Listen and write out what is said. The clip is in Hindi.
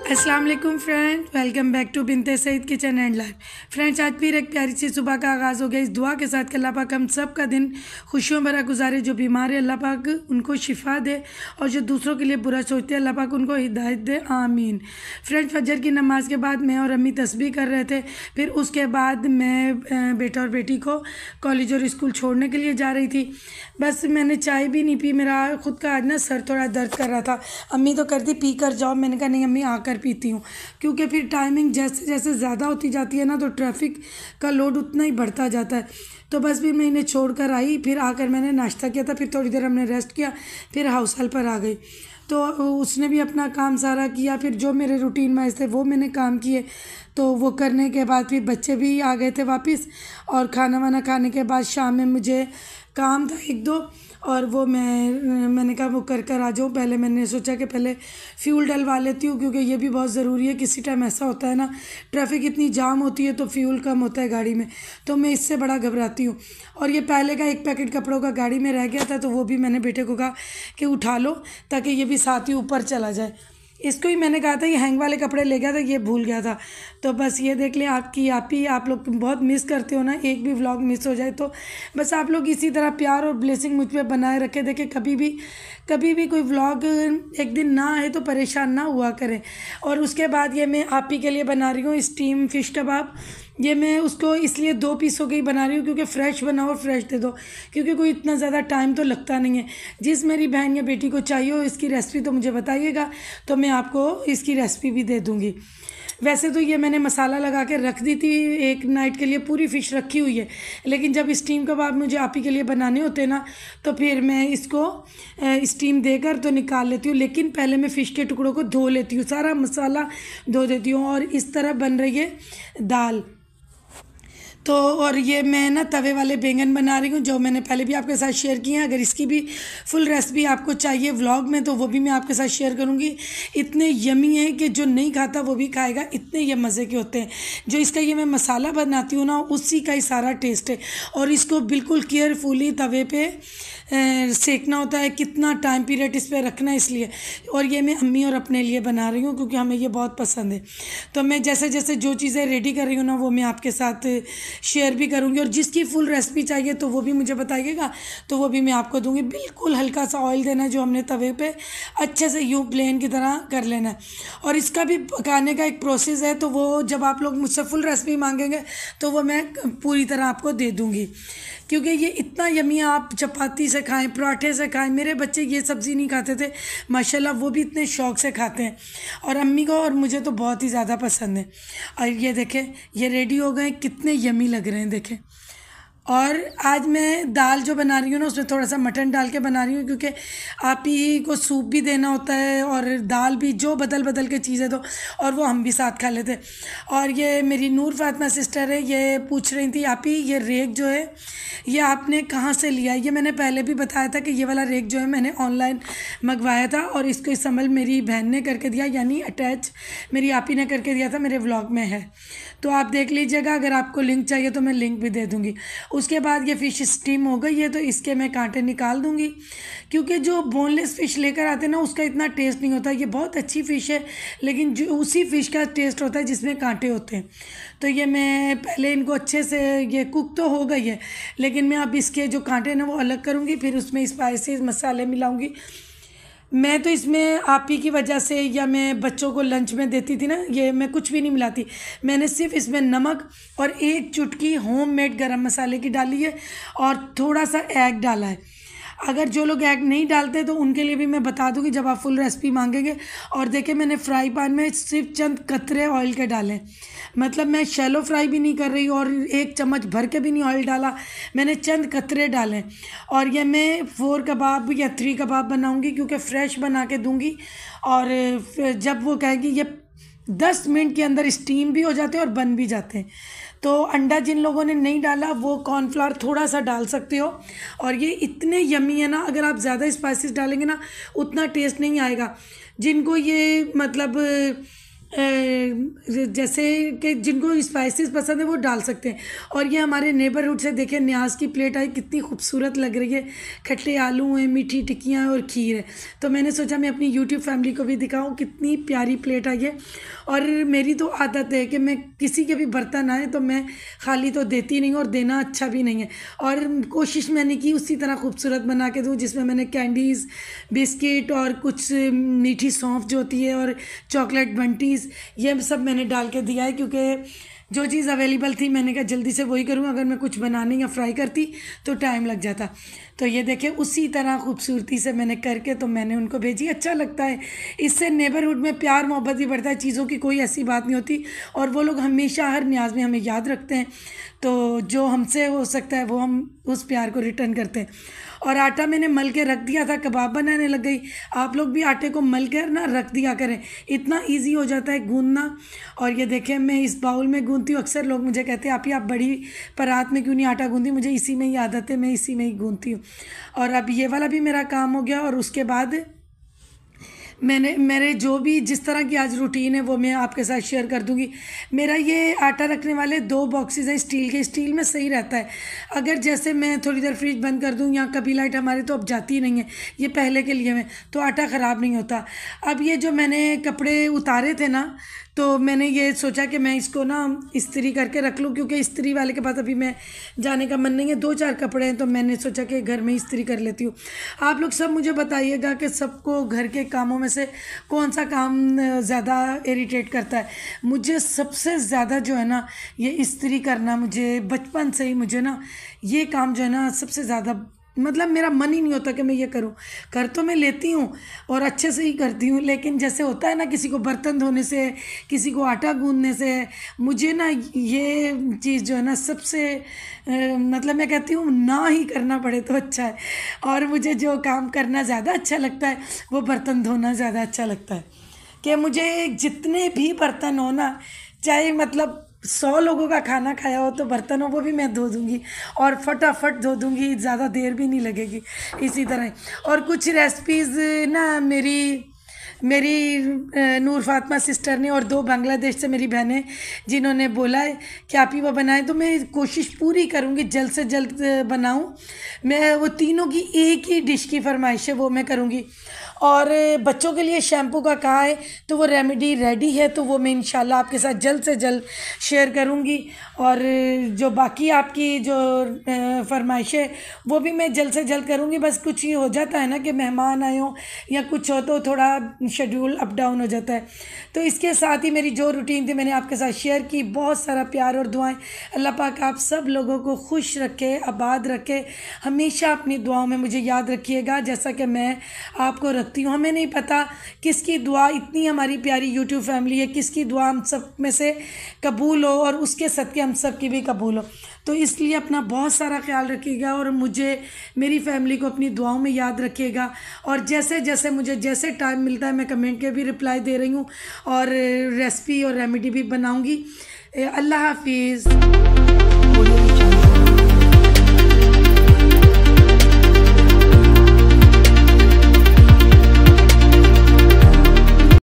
अस्सलाम वालेकुम friends, welcome back to Binte Saeed kitchen and life. Friends, आज फिर एक प्यारी सी सुबह का आगाज़ हो गया इस दुआ के साथ कि अल्लाह पाक हम सब का दिन खुशियों भरा गुजारे। जो बीमार है अल्लाह पाक उनको शिफा दे और जो दूसरों के लिए बुरा सोचते हैं अल्लाह पाक उनको हिदायत दे, आमीन। फ्रेंड्स, फजर की नमाज़ के बाद मैं और अम्मी तस्बीह कर रहे थे। फिर उसके बाद मैं बेटा और बेटी को कॉलेज और स्कूल छोड़ने के लिए जा रही थी। बस मैंने चाय भी नहीं पी, मेरा ख़ुद का आज ना सर थोड़ा दर्द कर रहा था। अम्मी तो करती पी कर जाओ, मैंने कहा नहीं अम्मी आकर पीती हूँ, क्योंकि फिर टाइमिंग जैसे जैसे ज़्यादा होती जाती है ना तो ट्रैफिक का लोड उतना ही बढ़ता जाता है। तो बस फिर मैं इन्हें छोड़ कर आई, फिर आकर मैंने नाश्ता किया था, फिर थोड़ी देर हमने रेस्ट किया, फिर हाउस हेल्प पर आ गई। तो उसने भी अपना काम सारा किया, फिर जो मेरे रूटीन वाइज थे वो मैंने काम किए। तो वो करने के बाद फिर बच्चे भी आ गए थे वापस, और खाना वाना खाने के बाद शाम में मुझे काम था एक दो, और वो मैंने कहा वो कर आ जाऊँ। पहले मैंने सोचा कि पहले फ्यूल डलवा लेती हूँ, क्योंकि ये भी बहुत ज़रूरी है। किसी टाइम ऐसा होता है ना, ट्रैफिक इतनी जाम होती है तो फ्यूल कम होता है गाड़ी में, तो मैं इससे बड़ा घबराती हूँ। और ये पहले का एक पैकेट कपड़ों का गाड़ी में रह गया था, तो वो भी मैंने बेटे को कहा कि उठा लो ताकि ये भी साथ ही ऊपर चला जाए। इसको ही मैंने कहा था ये हैंग वाले कपड़े ले गया था, ये भूल गया था। तो बस ये देख ले, आपकी आप ही आप लोग बहुत मिस करते हो ना, एक भी व्लॉग मिस हो जाए तो बस आप लोग इसी तरह प्यार और ब्लेसिंग मुझ पे बनाए रखे। देखें, कभी भी कोई व्लॉग एक दिन ना आए तो परेशान ना हुआ करें। और उसके बाद ये मैं आप ही के लिए बना रही हूँ स्टीम फ़िश कबाब। ये मैं उसको इसलिए 2 पीसों की ही बना रही हूँ, क्योंकि फ़्रेश बनाओ और फ्रेश दे दो, क्योंकि कोई इतना ज़्यादा टाइम तो लगता नहीं है। जिस मेरी बहन या बेटी को चाहिए हो इसकी रेसिपी तो मुझे बताइएगा, तो मैं आपको इसकी रेसिपी भी दे दूँगी। वैसे तो ये मैंने मसाला लगा के रख दी थी, एक नाइट के लिए पूरी फ़िश रखी हुई है, लेकिन जब स्टीम कबाब मुझे आप ही के लिए बनाने होते ना तो फिर मैं इसको स्टीम देकर तो निकाल लेती हूँ। लेकिन पहले मैं फ़िश के टुकड़ों को धो लेती हूँ, सारा मसाला धो देती हूँ। और इस तरह बन रही है दाल। तो और ये मैं ना तवे वाले बैंगन बना रही हूँ, जो मैंने पहले भी आपके साथ शेयर किए हैं। अगर इसकी भी फुल रेसिपी आपको चाहिए व्लॉग में तो वो भी मैं आपके साथ शेयर करूँगी। इतने यमी हैं कि जो नहीं खाता वो भी खाएगा, इतने ये मज़े के होते हैं। जो इसका ये मैं मसाला बनाती हूँ ना, उसी का ही सारा टेस्ट है। और इसको बिल्कुल केयरफुली तवे पर सेकना होता है, कितना टाइम पीरियड इस पर रखना है इसलिए। और ये मैं अम्मी और अपने लिए बना रही हूँ, क्योंकि हमें ये बहुत पसंद है। तो मैं जैसे जैसे जो चीज़ें रेडी कर रही हूँ ना वो मैं आपके साथ शेयर भी करूँगी। और जिसकी फुल रेसिपी चाहिए तो वो भी मुझे बताइएगा, तो वो भी मैं आपको दूँगी। बिल्कुल हल्का सा ऑयल देना है जो हमने तवे पे, अच्छे से यूँ प्लेन की तरह कर लेना है। और इसका भी पकाने का एक प्रोसेस है, तो वो जब आप लोग मुझसे फुल रेसिपी मांगेंगे तो वो मैं पूरी तरह आपको दे दूँगी, क्योंकि ये इतना यमी, आप चपाती से खाएं, पराठे से खाएं। मेरे बच्चे ये सब्ज़ी नहीं खाते थे, माशाल्लाह वो भी इतने शौक़ से खाते हैं, और अम्मी को और मुझे तो बहुत ही ज़्यादा पसंद है। और ये देखें, ये रेडी हो गए, कितने यमी लग रहे हैं देखें। और आज मैं दाल जो बना रही हूँ ना उसमें थोड़ा सा मटन डाल के बना रही हूँ, क्योंकि आप ही को सूप भी देना होता है और दाल भी, जो बदल बदल के चीज़ें दो, और वो हम भी साथ खा लेते। और ये मेरी नूर फातिमा सिस्टर है, ये पूछ रही थी आप ही ये रेक जो है ये आपने कहाँ से लिया। ये मैंने पहले भी बताया था कि ये वाला रेक जो है मैंने ऑनलाइन मंगवाया था, और इसको इस अमल मेरी बहन ने करके दिया, यानी अटैच मेरी आप ही ने करके दिया था, मेरे व्लॉग में है, तो आप देख लीजिएगा। अगर आपको लिंक चाहिए तो मैं लिंक भी दे दूँगी। उसके बाद ये फ़िश स्टीम हो गई है, तो इसके मैं कांटे निकाल दूँगी, क्योंकि जो बोनलेस फ़िश लेकर आते हैं ना उसका इतना टेस्ट नहीं होता। ये बहुत अच्छी फ़िश है, लेकिन जो उसी फ़िश का टेस्ट होता है जिसमें कांटे होते हैं। तो ये मैं पहले इनको अच्छे से, ये कुक तो हो गई है, लेकिन मैं अब इसके जो कांटे हैं ना वो अलग करूँगी, फिर उसमें स्पाइसेस मसाले मिलाऊँगी। मैं तो इसमें आप ही की वजह से, या मैं बच्चों को लंच में देती थी ना, ये मैं कुछ भी नहीं मिलाती। मैंने सिर्फ इसमें नमक और एक चुटकी होममेड गरम मसाले की डाली है, और थोड़ा सा एग डाला है। अगर जो लोग एग नहीं डालते तो उनके लिए भी मैं बता दूंगी जब आप फुल रेसिपी मांगेंगे। और देखिए, मैंने फ्राई पैन में सिर्फ चंद कतरे ऑयल के डाले, मतलब मैं शैलो फ्राई भी नहीं कर रही और एक चम्मच भर के भी नहीं ऑयल डाला, मैंने चंद कतरे डाले। और ये मैं 4 कबाब या 3 कबाब बनाऊंगी, क्योंकि फ़्रेश बना के दूंगी। और जब वो कहेगी, ये 10 मिनट के अंदर स्टीम भी हो जाते हैं और बन भी जाते हैं। तो अंडा जिन लोगों ने नहीं डाला वो कॉर्नफ्लावर थोड़ा सा डाल सकते हो। और ये इतने यमी है ना, अगर आप ज़्यादा स्पाइसेस डालेंगे ना उतना टेस्ट नहीं आएगा। जिनको ये मतलब जैसे कि जिनको स्पाइसेस पसंद है वो डाल सकते हैं। और ये हमारे नेबरहुड से देखें न्याज की प्लेट आई, कितनी खूबसूरत लग रही है। खट्टे आलू हैं, मीठी टिक्कियाँ हैं और खीर है। तो मैंने सोचा मैं अपनी यूट्यूब फैमिली को भी दिखाऊं कितनी प्यारी प्लेट आई है। और मेरी तो आदत है कि मैं किसी के भी बर्तन आए तो मैं खाली तो देती नहीं, और देना अच्छा भी नहीं है। और कोशिश मैंने की उसी तरह खूबसूरत बना के दूँ, जिसमें मैंने कैंडीज़, बिस्किट और कुछ मीठी सौंफ जो होती है और चॉकलेट बंटीज़, ये सब मैंने डाल के दिया है। क्योंकि जो चीज़ अवेलेबल थी मैंने कहा जल्दी से वही करूँ, अगर मैं कुछ बनाने या फ्राई करती तो टाइम लग जाता। तो ये देखें उसी तरह खूबसूरती से मैंने करके तो मैंने उनको भेजी। अच्छा लगता है, इससे नेबरहुड में प्यार मोहब्बत भी बढ़ता है। चीज़ों की कोई ऐसी बात नहीं होती, और वो लोग हमेशा हर न्याज में हमें याद रखते हैं। तो जो हमसे हो सकता है वो हम उस प्यार को रिटर्न करते हैं। और आटा मैंने मल के रख दिया था, कबाब बनाने लग गई। आप लोग भी आटे को मल कर ना रख दिया करें, इतना इजी हो जाता है गूंदना। और ये देखें मैं इस बाउल में गूंदती हूँ। अक्सर लोग मुझे कहते हैं आप बड़ी परात में क्यों नहीं आटा गूंदी, मुझे इसी में ही आदत है, मैं इसी में ही गूंदती हूँ। और अब ये वाला भी मेरा काम हो गया। और उसके बाद मेरे जो भी जिस तरह की आज रूटीन है वो मैं आपके साथ शेयर कर दूंगी। मेरा ये आटा रखने वाले 2 बॉक्सेस हैं स्टील के। स्टील में सही रहता है, अगर जैसे मैं थोड़ी देर फ्रिज बंद कर दूँ, या कभी लाइट हमारे तो अब जाती नहीं है, ये पहले के लिए में तो आटा ख़राब नहीं होता। अब ये जो मैंने कपड़े उतारे थे ना, तो मैंने ये सोचा कि मैं इसको ना इस्त्री करके रख लूँ, क्योंकि इस्त्री वाले के पास अभी मैं जाने का मन नहीं है। 2-4 कपड़े हैं तो मैंने सोचा कि घर में इस्त्री कर लेती हूँ। आप लोग सब मुझे बताइएगा कि सबको घर के कामों में से कौन सा काम ज़्यादा इरिटेट करता है। मुझे सबसे ज़्यादा जो है ना ये इस्त्री करना, मुझे बचपन से ही मुझे ना ये काम जो है ना सबसे ज़्यादा, मतलब मेरा मन ही नहीं होता कि मैं ये करूं। कर तो मैं लेती हूँ और अच्छे से ही करती हूँ, लेकिन जैसे होता है ना किसी को बर्तन धोने से, किसी को आटा गूंदने से, मुझे ना ये चीज़ जो है ना सबसे मतलब मैं कहती हूँ ना ही करना पड़े तो अच्छा है। और मुझे जो काम करना ज़्यादा अच्छा लगता है वो बर्तन धोना ज़्यादा अच्छा लगता है। कि मुझे जितने भी बर्तन हो ना, चाहे मतलब 100 लोगों का खाना खाया हो तो बर्तन हो वो भी मैं धो दूँगी, और फटाफट धो दूँगी, ज़्यादा देर भी नहीं लगेगी। इसी तरह और कुछ रेसिपीज़ ना मेरी नूर फातिमा सिस्टर ने और 2 बांग्लादेश से मेरी बहनें जिन्होंने बोला है कि आप ही वो बनाएं, तो मैं कोशिश पूरी करूँगी जल्द से जल्द बनाऊँ। मैं वो तीनों की एक ही डिश की फरमाइश है वो मैं करूँगी। और बच्चों के लिए शैम्पू का कहा है तो वो रेमेडी रेडी है, तो वो मैं इंशाल्लाह आपके साथ जल्द से जल्द शेयर करूँगी। और जो बाकी आपकी जो फरमाइशें वो भी मैं जल्द से जल्द करूँगी। बस कुछ ये हो जाता है ना कि मेहमान आए हों या कुछ हो तो थोड़ा शेड्यूल अप डाउन हो जाता है। तो इसके साथ ही मेरी जो रूटीन थी मैंने आपके साथ शेयर की। बहुत सारा प्यार और दुआएं। अल्लाह पाक आप सब लोगों को खुश रखे, आबाद रखे। हमेशा अपनी दुआओं में मुझे याद रखिएगा जैसा कि मैं आपको रखती हूँ। हमें नहीं पता किसकी दुआ, इतनी हमारी प्यारी यूट्यूब फैमिली है, किसकी दुआ हम सब में से कबूल हो और उसके सदक़े हम सब की भी कबूल हो। तो इसलिए अपना बहुत सारा ख्याल रखिएगा और मुझे, मेरी फैमिली को अपनी दुआओं में याद रखिएगा। और जैसे जैसे मुझे जैसे टाइम मिलता है मैं कमेंट के भी रिप्लाई दे रही हूँ और रेसिपी और रेमेडी भी बनाऊँगी। अल्लाह हाफिज़।